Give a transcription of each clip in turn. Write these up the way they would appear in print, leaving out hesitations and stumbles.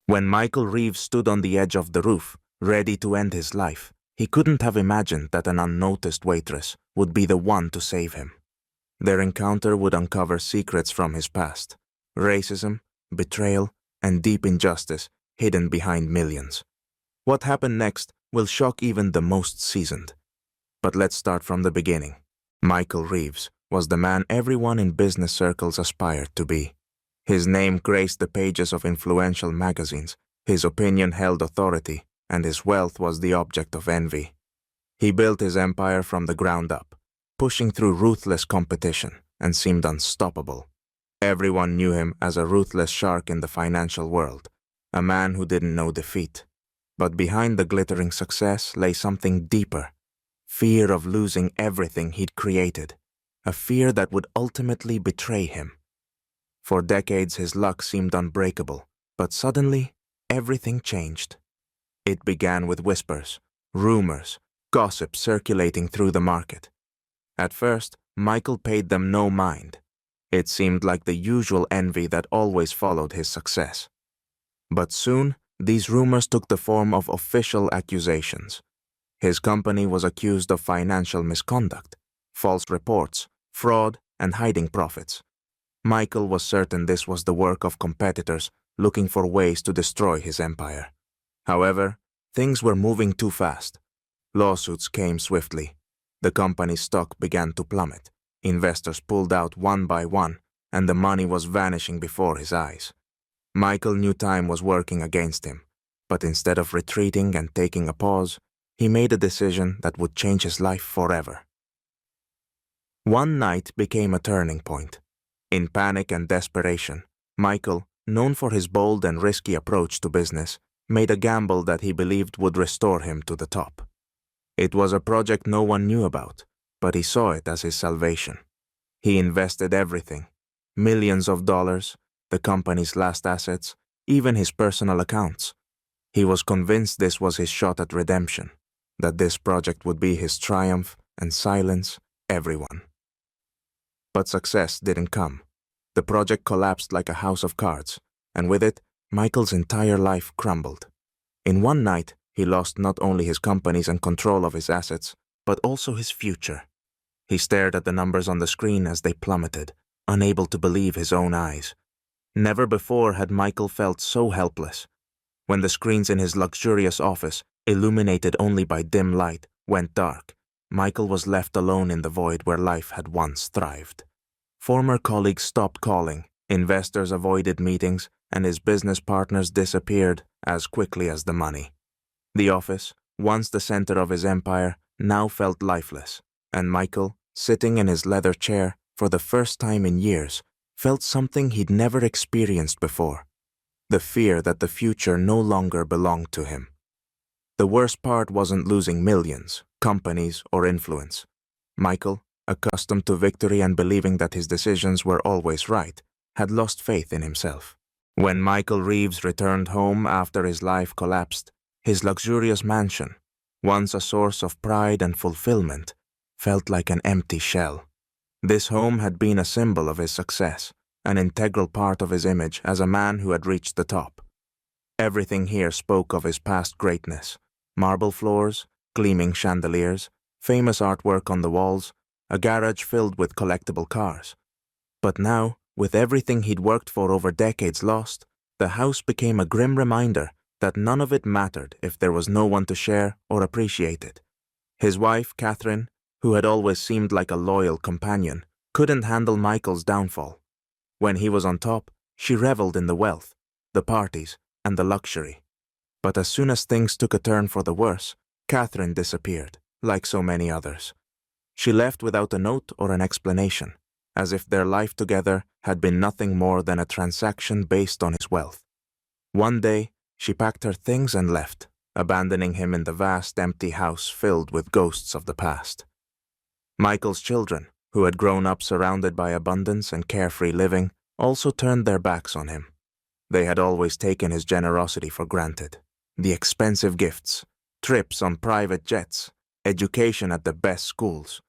When Michael Reeves stood on the edge of the roof, ready to end his life, he couldn't have imagined that an unnoticed waitress would be the one to save him. Their encounter would uncover secrets from his past: racism, betrayal, and deep injustice hidden behind millions. What happened next will shock even the most seasoned. But let's start from the beginning. Michael Reeves was the man everyone in business circles aspired to be. His name graced the pages of influential magazines, his opinion held authority, and his wealth was the object of envy. He built his empire from the ground up, pushing through ruthless competition, and seemed unstoppable. Everyone knew him as a ruthless shark in the financial world, a man who didn't know defeat. But behind the glittering success lay something deeper: fear of losing everything he'd created, a fear that would ultimately betray him. For decades his luck seemed unbreakable, but suddenly everything changed. It began with whispers, rumors, gossip circulating through the market. At first, Michael paid them no mind. It seemed like the usual envy that always followed his success. But soon, these rumors took the form of official accusations. His company was accused of financial misconduct, false reports, fraud, and hiding profits. Michael was certain this was the work of competitors looking for ways to destroy his empire. However, things were moving too fast. Lawsuits came swiftly. The company's stock began to plummet. Investors pulled out one by one, and the money was vanishing before his eyes. Michael knew time was working against him, but instead of retreating and taking a pause, he made a decision that would change his life forever. One night became a turning point. In panic and desperation, Michael, known for his bold and risky approach to business, made a gamble that he believed would restore him to the top. It was a project no one knew about, but he saw it as his salvation. He invested everything: millions of dollars, the company's last assets, even his personal accounts. He was convinced this was his shot at redemption, that this project would be his triumph and silence everyone. But success didn't come. The project collapsed like a house of cards, and with it, Michael's entire life crumbled. In one night, he lost not only his companies and control of his assets, but also his future. He stared at the numbers on the screen as they plummeted, unable to believe his own eyes. Never before had Michael felt so helpless. When the screens in his luxurious office, illuminated only by dim light, went dark, Michael was left alone in the void where life had once thrived. Former colleagues stopped calling, investors avoided meetings, and his business partners disappeared as quickly as the money. The office, once the center of his empire, now felt lifeless, and Michael, sitting in his leather chair for the first time in years, felt something he'd never experienced before: the fear that the future no longer belonged to him. The worst part wasn't losing millions, companies, or influence. Michael, accustomed to victory and believing that his decisions were always right, had lost faith in himself. When Michael Reeves returned home after his life collapsed, his luxurious mansion, once a source of pride and fulfillment, felt like an empty shell. This home had been a symbol of his success, an integral part of his image as a man who had reached the top. Everything here spoke of his past greatness: marble floors, gleaming chandeliers, famous artwork on the walls, a garage filled with collectible cars. But now, with everything he'd worked for over decades lost, the house became a grim reminder that none of it mattered if there was no one to share or appreciate it. His wife, Catherine, who had always seemed like a loyal companion, couldn't handle Michael's downfall. When he was on top, she reveled in the wealth, the parties, and the luxury. But as soon as things took a turn for the worse, Catherine disappeared, like so many others. She left without a note or an explanation, as if their life together had been nothing more than a transaction based on his wealth. One day, she packed her things and left, abandoning him in the vast empty house filled with ghosts of the past. Michael's children, who had grown up surrounded by abundance and carefree living, also turned their backs on him. They had always taken his generosity for granted: the expensive gifts, trips on private jets, education at the best schools.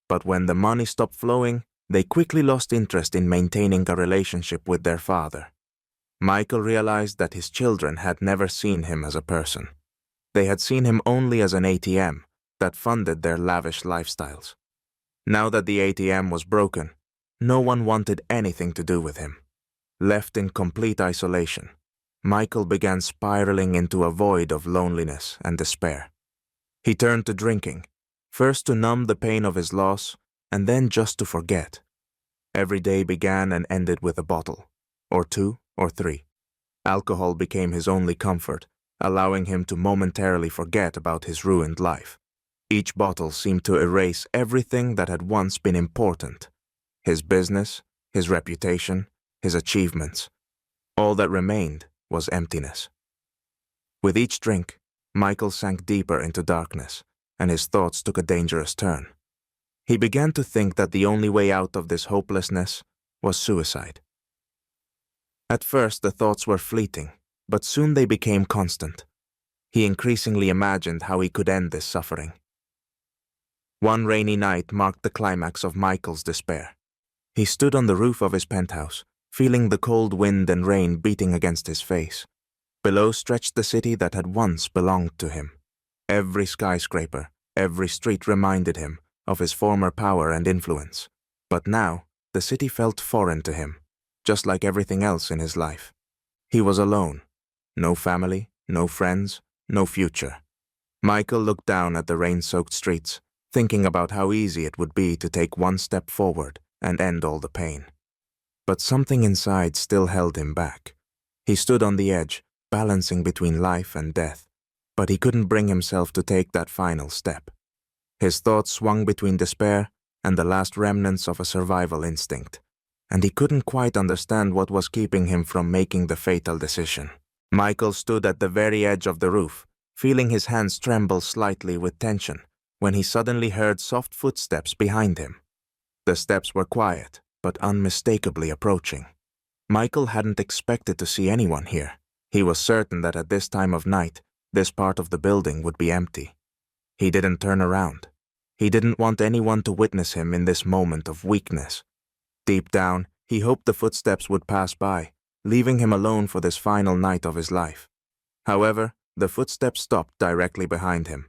But when the money stopped flowing, they quickly lost interest in maintaining a relationship with their father. Michael realized that his children had never seen him as a person. They had seen him only as an ATM that funded their lavish lifestyles. Now that the ATM was broken, no one wanted anything to do with him. Left in complete isolation, Michael began spiraling into a void of loneliness and despair. He turned to drinking, first to numb the pain of his loss, and then just to forget. Every day began and ended with a bottle, or two, or three. Alcohol became his only comfort, allowing him to momentarily forget about his ruined life. Each bottle seemed to erase everything that had once been important. His business, his reputation, his achievements. All that remained was emptiness. With each drink, Michael sank deeper into darkness, and his thoughts took a dangerous turn. He began to think that the only way out of this hopelessness was suicide. At first, the thoughts were fleeting, but soon they became constant. He increasingly imagined how he could end this suffering. One rainy night marked the climax of Michael's despair. He stood on the roof of his penthouse, feeling the cold wind and rain beating against his face. Below stretched the city that had once belonged to him. Every skyscraper, every street reminded him of his former power and influence. But now, the city felt foreign to him, just like everything else in his life. He was alone. No family, no friends, no future. Michael looked down at the rain-soaked streets, thinking about how easy it would be to take one step forward and end all the pain. But something inside still held him back. He stood on the edge, balancing between life and death, but he couldn't bring himself to take that final step. His thoughts swung between despair and the last remnants of a survival instinct, and he couldn't quite understand what was keeping him from making the fatal decision. Michael stood at the very edge of the roof, feeling his hands tremble slightly with tension, when he suddenly heard soft footsteps behind him. The steps were quiet, but unmistakably approaching. Michael hadn't expected to see anyone here. He was certain that at this time of night, this part of the building would be empty. He didn't turn around. He didn't want anyone to witness him in this moment of weakness. Deep down, he hoped the footsteps would pass by, leaving him alone for this final night of his life. However, the footsteps stopped directly behind him.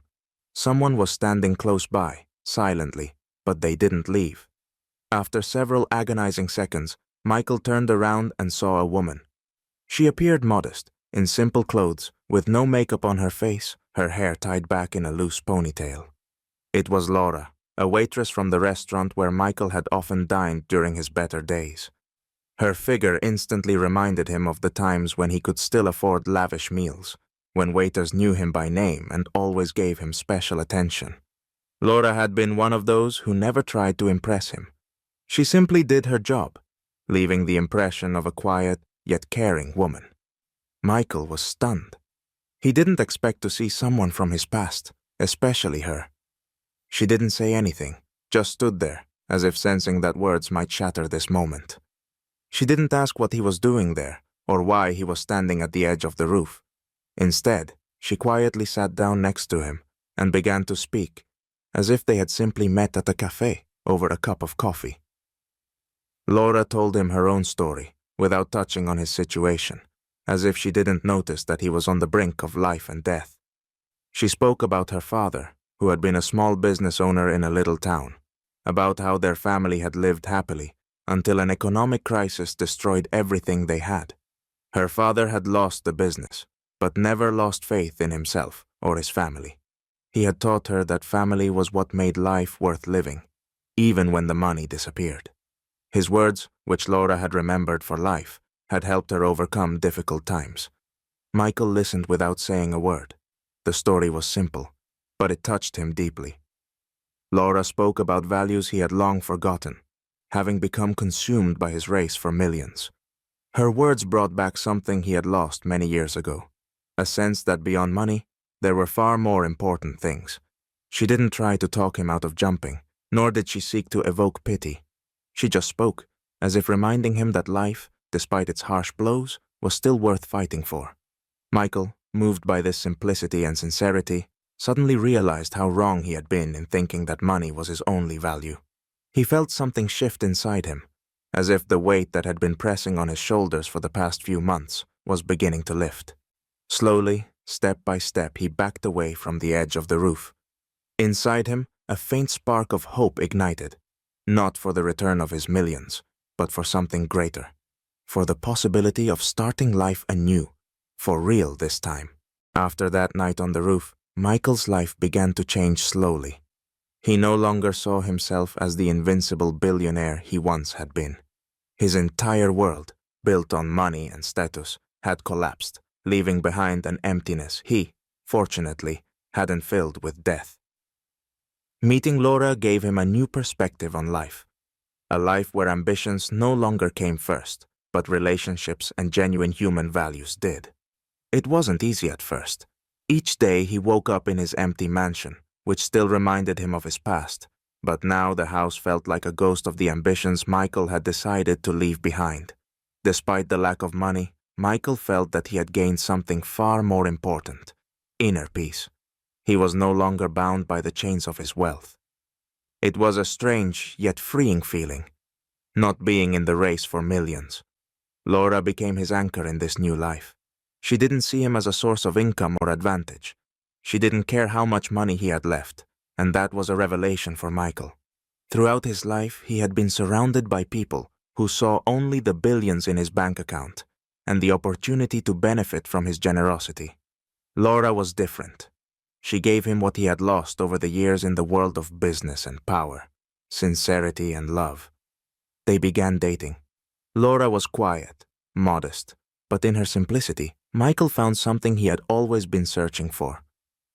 Someone was standing close by, silently, but they didn't leave. After several agonizing seconds, Michael turned around and saw a woman. She appeared modest, in simple clothes, with no makeup on her face, her hair tied back in a loose ponytail. It was Laura, a waitress from the restaurant where Michael had often dined during his better days. Her figure instantly reminded him of the times when he could still afford lavish meals, when waiters knew him by name and always gave him special attention. Laura had been one of those who never tried to impress him. She simply did her job, leaving the impression of a quiet yet caring woman. Michael was stunned. He didn't expect to see someone from his past, especially her. She didn't say anything, just stood there, as if sensing that words might shatter this moment. She didn't ask what he was doing there, or why he was standing at the edge of the roof. Instead, she quietly sat down next to him and began to speak, as if they had simply met at a café over a cup of coffee. Laura told him her own story, without touching on his situation, as if she didn't notice that he was on the brink of life and death. She spoke about her father, who had been a small business owner in a little town, about how their family had lived happily until an economic crisis destroyed everything they had. Her father had lost the business, but never lost faith in himself or his family. He had taught her that family was what made life worth living, even when the money disappeared. His words, which Laura had remembered for life, had helped her overcome difficult times. Michael listened without saying a word. The story was simple, but it touched him deeply. Laura spoke about values he had long forgotten, having become consumed by his race for millions. Her words brought back something he had lost many years ago, a sense that beyond money, there were far more important things. She didn't try to talk him out of jumping, nor did she seek to evoke pity. She just spoke, as if reminding him that life, despite its harsh blows, was still worth fighting for. Michael, moved by this simplicity and sincerity, suddenly realized how wrong he had been in thinking that money was his only value. He felt something shift inside him, as if the weight that had been pressing on his shoulders for the past few months was beginning to lift. Slowly, step by step, he backed away from the edge of the roof. Inside him, a faint spark of hope ignited, not for the return of his millions, but for something greater, for the possibility of starting life anew, for real this time. After that night on the roof, Michael's life began to change slowly. He no longer saw himself as the invincible billionaire he once had been. His entire world, built on money and status, had collapsed, leaving behind an emptiness he, fortunately, hadn't filled with death. Meeting Laura gave him a new perspective on life, a life where ambitions no longer came first, but relationships and genuine human values did. It wasn't easy at first. Each day he woke up in his empty mansion, which still reminded him of his past, but now the house felt like a ghost of the ambitions Michael had decided to leave behind. Despite the lack of money, Michael felt that he had gained something far more important: inner peace. He was no longer bound by the chains of his wealth. It was a strange yet freeing feeling, not being in the race for millions. Laura became his anchor in this new life. She didn't see him as a source of income or advantage. She didn't care how much money he had left, and that was a revelation for Michael. Throughout his life, he had been surrounded by people who saw only the billions in his bank account and the opportunity to benefit from his generosity. Laura was different. She gave him what he had lost over the years in the world of business and power: sincerity and love. They began dating. Laura was quiet, modest, but in her simplicity, Michael found something he had always been searching for.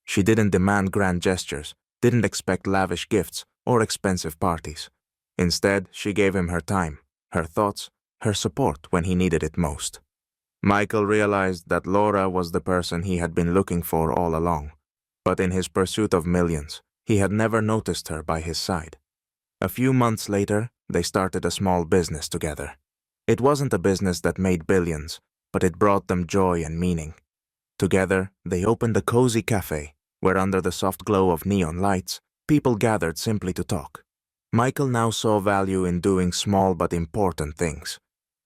She didn't demand grand gestures, didn't expect lavish gifts or expensive parties. Instead, she gave him her time, her thoughts, her support when he needed it most. Michael realized that Laura was the person he had been looking for all along, but in his pursuit of millions, he had never noticed her by his side. A few months later, they started a small business together. It wasn't a business that made billions, but it brought them joy and meaning. Together, they opened a cozy café, where under the soft glow of neon lights, people gathered simply to talk. Michael now saw value in doing small but important things: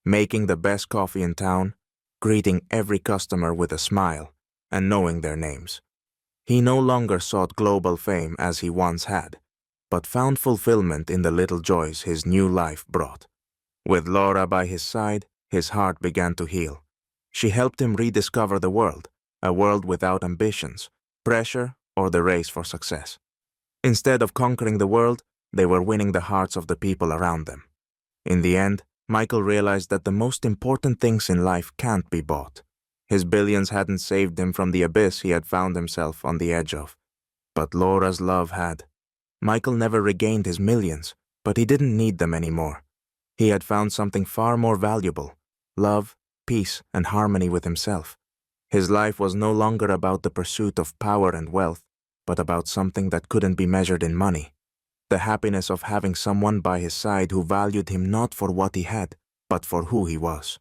making the best coffee in town, greeting every customer with a smile, and knowing their names. He no longer sought global fame as he once had, but found fulfillment in the little joys his new life brought. With Laura by his side, his heart began to heal. She helped him rediscover the world, a world without ambitions, pressure, or the race for success. Instead of conquering the world, they were winning the hearts of the people around them. In the end, Michael realized that the most important things in life can't be bought. His billions hadn't saved him from the abyss he had found himself on the edge of, but Laura's love had. Michael never regained his millions, but he didn't need them anymore. He had found something far more valuable: love, peace, and harmony with himself. His life was no longer about the pursuit of power and wealth, but about something that couldn't be measured in money: the happiness of having someone by his side who valued him not for what he had, but for who he was.